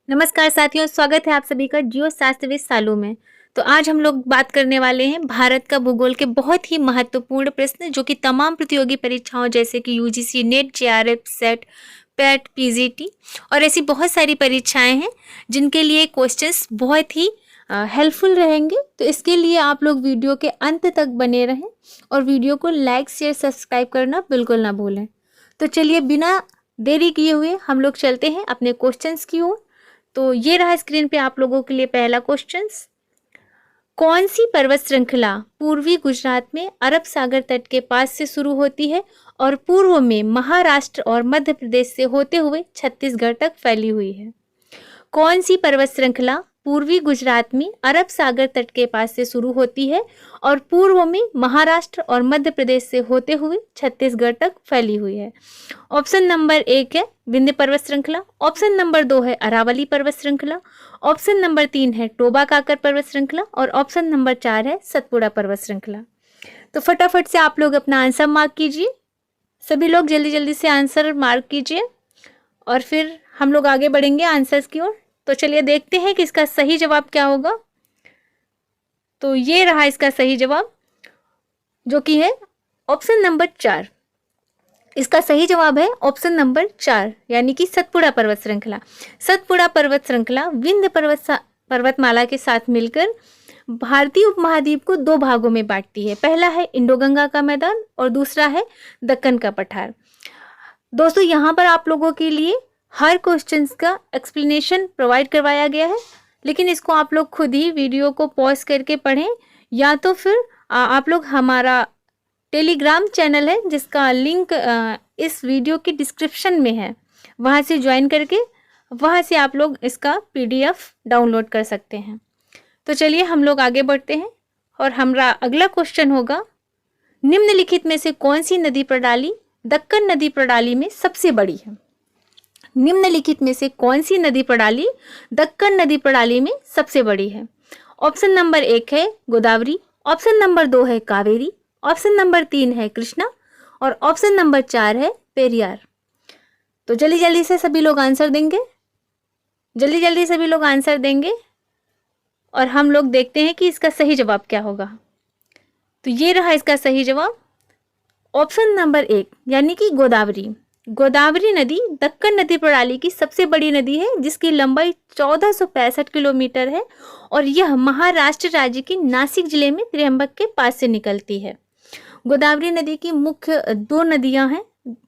नमस्कार साथियों, स्वागत है आप सभी का जियो शास्त्र विद सालू में। तो आज हम लोग बात करने वाले हैं भारत का भूगोल के बहुत ही महत्वपूर्ण प्रश्न जो कि तमाम प्रतियोगी परीक्षाओं जैसे कि UGC net, JRF, set, PAT, PGT और ऐसी बहुत सारी परीक्षाएं हैं जिनके लिए क्वेश्चंस बहुत ही हेल्पफुल रहेंगे। तो इसके लिए आप लोग वीडियो के अंत तक बने रहें और वीडियो को लाइक, शेयर, सब्सक्राइब करना बिल्कुल ना भूलें। तो चलिए बिना देरी किए हुए हम लोग चलते हैं अपने क्वेश्चंस की ओर। तो ये रहा स्क्रीन पे आप लोगों के लिए पहला क्वेश्चंस। कौन सी पर्वत श्रृंखला पूर्वी गुजरात में अरब सागर तट के पास से शुरू होती है और पूर्व में महाराष्ट्र और मध्य प्रदेश से होते हुए छत्तीसगढ़ तक फैली हुई है? कौन सी पर्वत श्रृंखला पूर्वी गुजरात में अरब सागर तट के पास से शुरू होती है और पूर्व में महाराष्ट्र और मध्य प्रदेश से होते हुए छत्तीसगढ़ तक फैली हुई है? ऑप्शन नंबर 1 है विंध्य पर्वत श्रृंखला, ऑप्शन नंबर 2 है अरावली पर्वत श्रृंखला, ऑप्शन नंबर 3 है टोबा काकर पर्वत श्रृंखला और ऑप्शन नंबर 4 है सतपुड़ा पर्वत श्रृंखला। तो फटाफट से आप लोग अपना आंसर मार्क कीजिए। सभी लोग जल्दी जल्दी से आंसर मार्क कीजिए और फिर हम लोग आगे बढ़ेंगे आंसर्स की ओर। तो चलिए देखते हैं कि इसका सही जवाब क्या होगा। तो ये रहा इसका सही जवाब जो कि है ऑप्शन नंबर 4। इसका सही जवाब है ऑप्शन नंबर 4 यानी कि सतपुड़ा पर्वत श्रृंखला। सतपुड़ा पर्वत श्रृंखला विंध्य पर्वतमाला के साथ मिलकर भारतीय उपमहाद्वीप को 2 भागों में बांटती है। पहला है इंडो गंगा का मैदान और दूसरा है दक्कन का पठार। दोस्तों यहाँ पर आप लोगों के लिए हर क्वेश्चंस का एक्सप्लेनेशन प्रोवाइड करवाया गया है, लेकिन इसको आप लोग खुद ही वीडियो को पॉज करके पढ़ें या तो फिर आप लोग हमारा टेलीग्राम चैनल है जिसका लिंक इस वीडियो की डिस्क्रिप्शन में है, वहाँ से ज्वाइन करके वहाँ से आप लोग इसका पीडीएफ डाउनलोड कर सकते हैं। तो चलिए हम लोग आगे बढ़ते हैं और हमारा अगला क्वेश्चन होगा, निम्नलिखित में से कौन सी नदी प्रणाली दक्कन नदी प्रणाली में सबसे बड़ी है? निम्नलिखित में से कौन सी नदी प्रणाली दक्कन नदी प्रणाली में सबसे बड़ी है? ऑप्शन नंबर 1 है गोदावरी, ऑप्शन नंबर 2 है कावेरी, ऑप्शन नंबर 3 है कृष्णा और ऑप्शन नंबर 4 है पेरियार। तो जल्दी जल्दी से सभी लोग आंसर देंगे, जल्दी जल्दी सभी लोग आंसर देंगे और हम लोग देखते हैं कि इसका सही जवाब क्या होगा। तो ये रहा इसका सही जवाब ऑप्शन नंबर 1 यानी कि गोदावरी। गोदावरी नदी दक्कन नदी प्रणाली की सबसे बड़ी नदी है जिसकी लंबाई 1465 किलोमीटर है और यह महाराष्ट्र राज्य के नासिक जिले में त्र्यंबक के पास से निकलती है। गोदावरी नदी की मुख्य 2 नदियां हैं।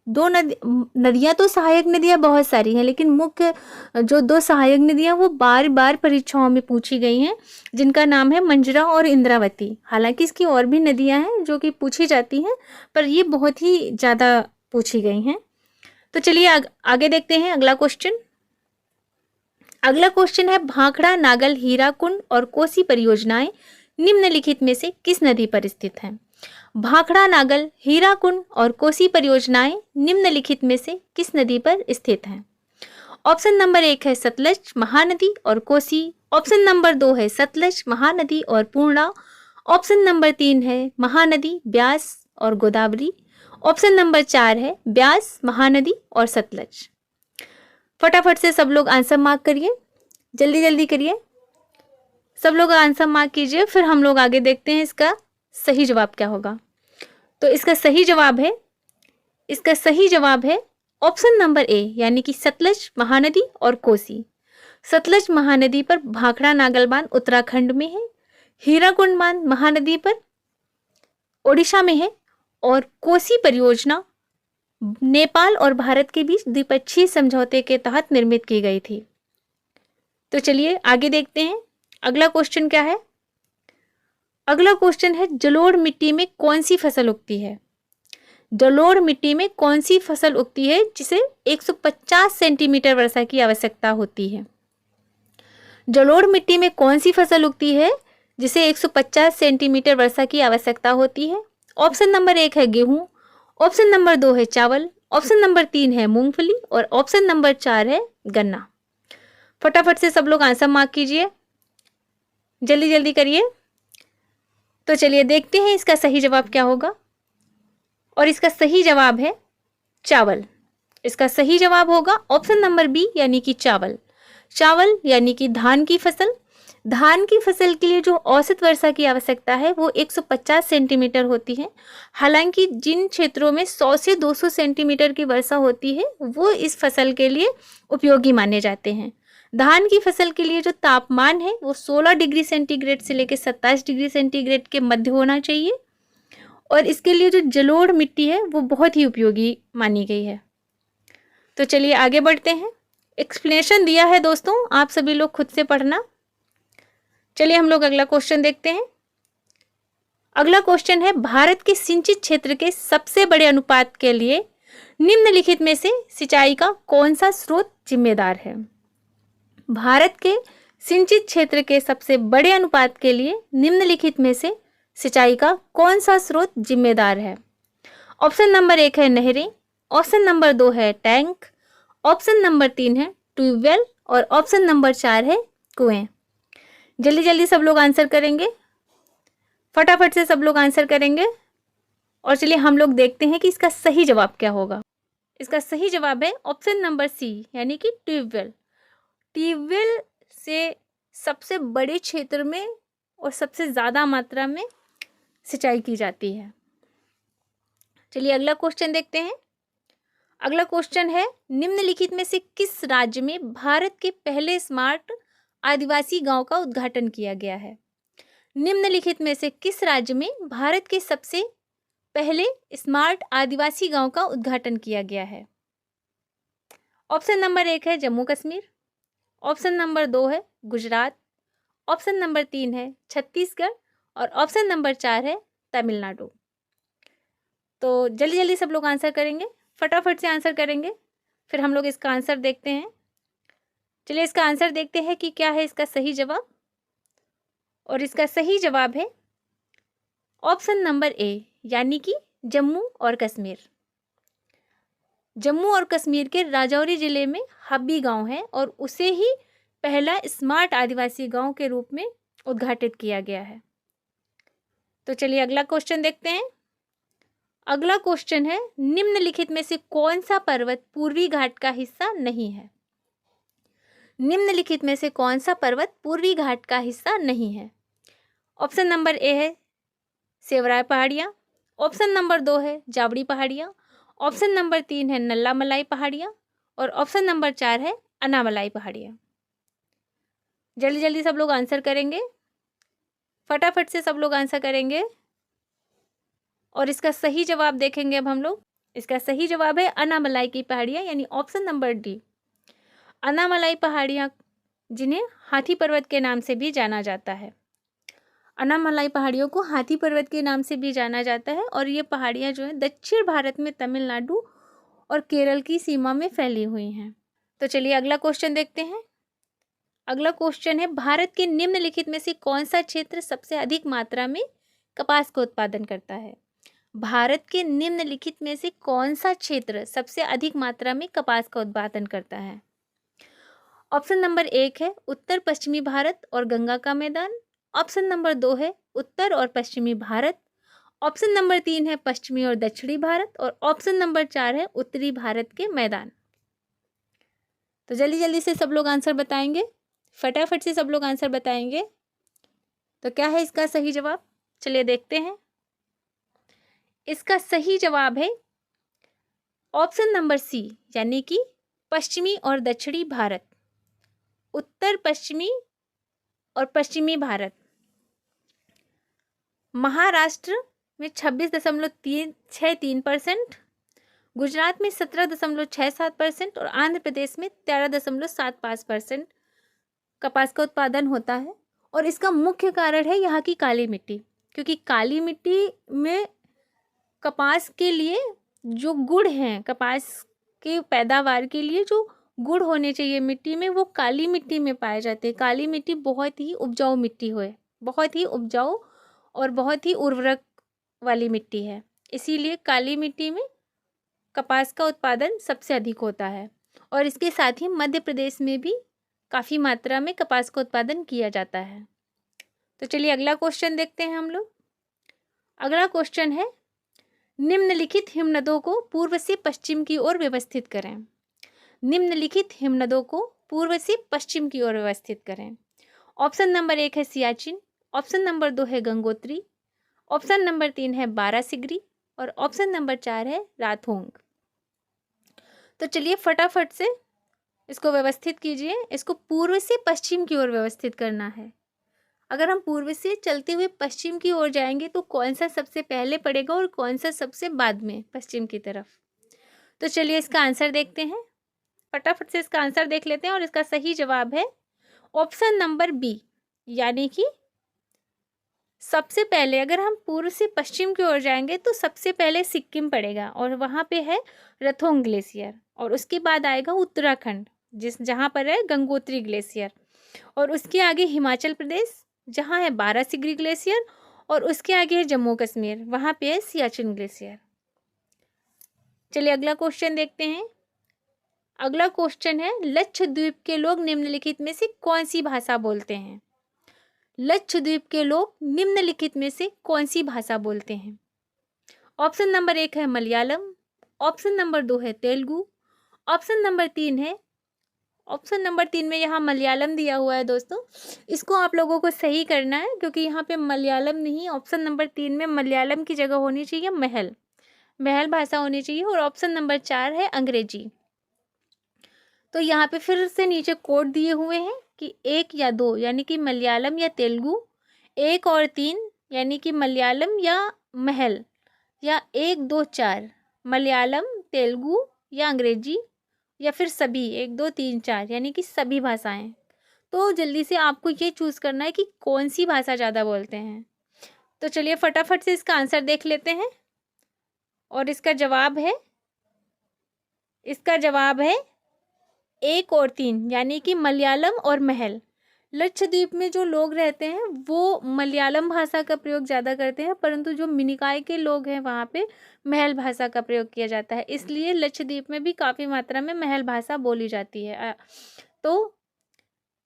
2 नदियां तो सहायक नदियां बहुत सारी हैं, लेकिन मुख्य जो 2 सहायक नदियां वो बार बार परीक्षाओं में पूछी गई हैं, जिनका नाम है मंजरा और इंद्रावती। हालांकि इसकी और भी नदियां हैं जो कि पूछी जाती हैं, पर ये बहुत ही ज़्यादा पूछी गई हैं। तो चलिए आगे देखते हैं अगला क्वेश्चन। अगला क्वेश्चन है, भाखड़ा, नागल, हीराकुंड और कोसी परियोजनाएं निम्नलिखित में से किस नदी पर स्थित हैं? भाखड़ा, नागल, हीराकुंड और कोसी परियोजनाएं निम्नलिखित में से किस नदी पर स्थित हैं? ऑप्शन नंबर 1 है सतलज, महानदी और कोसी, ऑप्शन नंबर 2 है सतलज, महानदी और पूर्णा, ऑप्शन नंबर 3 है महानदी, ब्यास और गोदावरी, ऑप्शन नंबर 4 है ब्यास, महानदी और सतलज। फटाफट से सब लोग आंसर मार्क करिए, जल्दी जल्दी करिए, सब लोग आंसर मार्क कीजिए, फिर हम लोग आगे देखते हैं इसका सही जवाब क्या होगा। तो इसका सही जवाब है ऑप्शन नंबर ए यानी कि सतलज, महानदी और कोसी। सतलज महानदी पर भाखड़ा नागल बांध उत्तराखंड में है, हीराकुंड बांध महानदी पर ओडिशा में है और कोसी परियोजना नेपाल और भारत के बीच द्विपक्षीय समझौते के तहत निर्मित की गई थी। तो चलिए आगे देखते हैं अगला क्वेश्चन क्या है। अगला क्वेश्चन है, जलोढ़ मिट्टी में कौन सी फसल उगती है? जलोढ़ मिट्टी में कौन सी फसल उगती है जिसे 150 सेंटीमीटर वर्षा की आवश्यकता होती है? जलोढ़ मिट्टी में कौन सी फसल उगती है जिसे 150 सेंटीमीटर वर्षा की आवश्यकता होती है? ऑप्शन नंबर 1 है गेहूं, ऑप्शन नंबर 2 है चावल, ऑप्शन नंबर 3 है मूंगफली और ऑप्शन नंबर 4 है गन्ना। फटाफट से सब लोग आंसर मार्क कीजिए, जल्दी जल्दी करिए। तो चलिए देखते हैं इसका सही जवाब क्या होगा और इसका सही जवाब है चावल। इसका सही जवाब होगा ऑप्शन नंबर बी यानी कि चावल। चावल यानी कि धान की फसल। धान की फसल के लिए जो औसत वर्षा की आवश्यकता है वो 150 सेंटीमीटर होती है। हालांकि जिन क्षेत्रों में 100 से 200 सेंटीमीटर की वर्षा होती है वो इस फसल के लिए उपयोगी माने जाते हैं। धान की फसल के लिए जो तापमान है वो 16 डिग्री सेंटीग्रेड से लेकर 27 डिग्री सेंटीग्रेड के मध्य होना चाहिए और इसके लिए जो जलोढ़ मिट्टी है वो बहुत ही उपयोगी मानी गई है। तो चलिए आगे बढ़ते हैं। एक्सप्लेनेशन दिया है दोस्तों, आप सभी लोग खुद से पढ़ना। चलिए हम लोग अगला क्वेश्चन देखते हैं। अगला क्वेश्चन है, भारत के सिंचित क्षेत्र के सबसे बड़े अनुपात के लिए निम्नलिखित में से सिंचाई का कौन सा स्रोत जिम्मेदार है? भारत के सिंचित क्षेत्र के सबसे बड़े अनुपात के लिए निम्नलिखित में से सिंचाई का कौन सा स्रोत जिम्मेदार है? ऑप्शन नंबर 1 है नहरें, ऑप्शन नंबर 2 है टैंक, ऑप्शन नंबर 3 है ट्यूबवेल और ऑप्शन नंबर 4 है कुएं। जल्दी जल्दी सब लोग आंसर करेंगे, फटाफट से सब लोग आंसर करेंगे। और चलिए हम लोग देखते हैं कि इसका सही जवाब क्या होगा। इसका सही जवाब है ऑप्शन नंबर सी यानी कि ट्यूबवेल। ट्यूबवेल से सबसे बड़े क्षेत्र में और सबसे ज़्यादा मात्रा में सिंचाई की जाती है। चलिए अगला क्वेश्चन देखते हैं। अगला क्वेश्चन है, निम्नलिखित में से किस राज्य में भारत के पहले स्मार्ट आदिवासी गांव का उद्घाटन किया गया है? निम्नलिखित में से किस राज्य में भारत के सबसे पहले स्मार्ट आदिवासी गांव का उद्घाटन किया गया है? ऑप्शन नंबर 1 है जम्मू कश्मीर, ऑप्शन नंबर 2 है गुजरात, ऑप्शन नंबर 3 है छत्तीसगढ़ और ऑप्शन नंबर 4 है तमिलनाडु। तो जल्दी जल्दी सब लोग आंसर करेंगे, फटाफट से आंसर करेंगे, फिर हम लोग इसका आंसर देखते हैं। चलिए इसका आंसर देखते हैं कि क्या है इसका सही जवाब। और इसका सही जवाब है ऑप्शन नंबर ए यानी कि जम्मू और कश्मीर। जम्मू और कश्मीर के राजौरी जिले में हब्बी गांव है और उसे ही पहला स्मार्ट आदिवासी गांव के रूप में उद्घाटित किया गया है। तो चलिए अगला क्वेश्चन देखते हैं। अगला क्वेश्चन है, निम्नलिखित में से कौन सा पर्वत पूर्वी घाट का हिस्सा नहीं है? निम्नलिखित में से कौन सा पर्वत पूर्वी घाट का हिस्सा नहीं है? ऑप्शन नंबर ए है सेवराय पहाड़ियाँ, ऑप्शन नंबर 2 है जावड़ी पहाड़ियाँ, ऑप्शन नंबर 3 है नल्ला मलाई पहाड़ियाँ और ऑप्शन नंबर 4 है अनामलाई पहाड़ियाँ। जल्दी जल्दी सब लोग आंसर करेंगे, फटाफट से सब लोग आंसर करेंगे। और इसका सही जवाब देखेंगे अब हम लोग। इसका सही जवाब है अनामलाई की पहाड़ियाँ यानी ऑप्शन नंबर डी। अनामलाई पहाड़ियाँ जिन्हें हाथी पर्वत के नाम से भी जाना जाता है। अनामलाई पहाड़ियों को हाथी पर्वत के नाम से भी जाना जाता है और ये पहाड़ियाँ जो हैं दक्षिण भारत में तमिलनाडु और केरल की सीमा में फैली हुई हैं। तो चलिए अगला क्वेश्चन देखते हैं। अगला क्वेश्चन है, भारत के निम्नलिखित में से कौन सा क्षेत्र सबसे अधिक मात्रा में कपास का उत्पादन करता है? भारत के निम्नलिखित में से कौन सा क्षेत्र सबसे अधिक मात्रा में कपास का उत्पादन करता है? ऑप्शन नंबर 1 है उत्तर पश्चिमी भारत और गंगा का मैदान, ऑप्शन नंबर 2 है उत्तर और पश्चिमी भारत, ऑप्शन नंबर 3 है पश्चिमी और दक्षिणी भारत और ऑप्शन नंबर 4 है उत्तरी भारत के मैदान। तो जल्दी जल्दी से सब लोग आंसर बताएंगे, फटाफट से सब लोग आंसर बताएंगे। तो क्या है इसका सही जवाब? चलिए देखते हैं। इसका सही जवाब है ऑप्शन नंबर सी यानी कि पश्चिमी और दक्षिणी भारत। उत्तर पश्चिमी और पश्चिमी भारत। महाराष्ट्र में 26.63%, गुजरात में 17.67% और आंध्र प्रदेश में 13.75% कपास का उत्पादन होता है। और इसका मुख्य कारण है यहाँ की काली मिट्टी, क्योंकि काली मिट्टी में कपास के लिए जो गुण हैं, कपास के पैदावार के लिए जो गुण होने चाहिए मिट्टी में, वो काली मिट्टी में पाए जाते हैं। काली मिट्टी बहुत ही उपजाऊ मिट्टी है, बहुत ही उपजाऊ और बहुत ही उर्वरक वाली मिट्टी है, इसीलिए काली मिट्टी में कपास का उत्पादन सबसे अधिक होता है। और इसके साथ ही मध्य प्रदेश में भी काफ़ी मात्रा में कपास का उत्पादन किया जाता है। तो चलिए अगला क्वेश्चन देखते हैं हम लोग। अगला क्वेश्चन है, निम्नलिखित हिमनदों को पूर्व से पश्चिम की ओर व्यवस्थित करें। निम्नलिखित हिमनदों को पूर्व से पश्चिम की ओर व्यवस्थित करें। ऑप्शन नंबर 1 है सियाचिन, ऑप्शन नंबर 2 है गंगोत्री, ऑप्शन नंबर 3 है बारासिगरी और ऑप्शन नंबर 4 है राथोंग। तो चलिए फटाफट से इसको व्यवस्थित कीजिए। इसको पूर्व से पश्चिम की ओर व्यवस्थित करना है। अगर हम पूर्व से चलते हुए पश्चिम की ओर जाएंगे तो कौन सा सबसे पहले पड़ेगा और कौन सा सबसे बाद में पश्चिम की तरफ। तो चलिए इसका आंसर देखते हैं। फटाफट से इसका आंसर देख लेते हैं और इसका सही जवाब है ऑप्शन नंबर बी, यानी कि सबसे पहले अगर हम पूर्व से पश्चिम की ओर जाएंगे तो सबसे पहले सिक्किम पड़ेगा और वहाँ पे है रथोंग ग्लेशियर और उसके बाद आएगा उत्तराखंड जहाँ पर है गंगोत्री ग्लेशियर और उसके आगे हिमाचल प्रदेश जहाँ है बारासिगरी ग्लेशियर और उसके आगे है जम्मू कश्मीर, वहाँ पे है सियाचिन ग्लेशियर। चलिए अगला क्वेश्चन देखते हैं। अगला क्वेश्चन है लक्षद्वीप के लोग निम्नलिखित में से कौन सी भाषा बोलते हैं। लक्षद्वीप के लोग निम्नलिखित में से कौन सी भाषा बोलते हैं। ऑप्शन नंबर 1 है मलयालम, ऑप्शन नंबर 2 है तेलुगु, ऑप्शन नंबर 3 है, ऑप्शन नंबर 3 में यहाँ मलयालम दिया हुआ है दोस्तों, इसको आप लोगों को सही करना है क्योंकि यहाँ पे मलयालम नहीं, ऑप्शन नंबर 3 में मलयालम की जगह होनी चाहिए महल भाषा होनी चाहिए और ऑप्शन नंबर 4 है अंग्रेजी। तो यहाँ पे फिर से नीचे कोड दिए हुए हैं कि 1 या 2 यानी कि मलयालम या तेलुगु, 1 और 3 यानी कि मलयालम या महल, या 1 2 4 मलयालम तेलुगु या अंग्रेजी, या फिर सभी 1 2 3 4 यानी कि सभी भाषाएं। तो जल्दी से आपको ये चूज़ करना है कि कौन सी भाषा ज़्यादा बोलते हैं। तो चलिए फटाफट से इसका आंसर देख लेते हैं और इसका जवाब है 1 और 3 यानी कि मलयालम और महल। लक्षद्वीप में जो लोग रहते हैं वो मलयालम भाषा का प्रयोग ज़्यादा करते हैं, परंतु जो मिनिकॉय के लोग हैं वहाँ पे महल भाषा का प्रयोग किया जाता है, इसलिए लक्षद्वीप में भी काफ़ी मात्रा में महल भाषा बोली जाती है। तो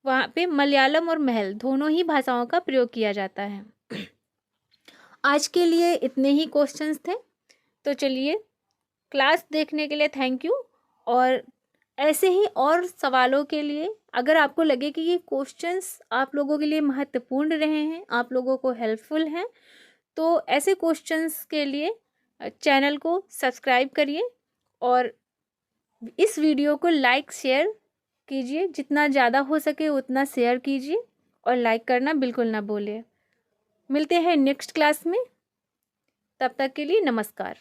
वहाँ पे मलयालम और महल दोनों ही भाषाओं का प्रयोग किया जाता है। आज के लिए इतने ही क्वेश्चंस थे। तो चलिए क्लास देखने के लिए थैंक यू, और ऐसे ही और सवालों के लिए अगर आपको लगे कि ये क्वेश्चंस आप लोगों के लिए महत्वपूर्ण रहे हैं, आप लोगों को हेल्पफुल हैं, तो ऐसे क्वेश्चंस के लिए चैनल को सब्सक्राइब करिए और इस वीडियो को लाइक शेयर कीजिए, जितना ज़्यादा हो सके उतना शेयर कीजिए और लाइक करना बिल्कुल ना भूलिए। मिलते हैं नेक्स्ट क्लास में, तब तक के लिए नमस्कार।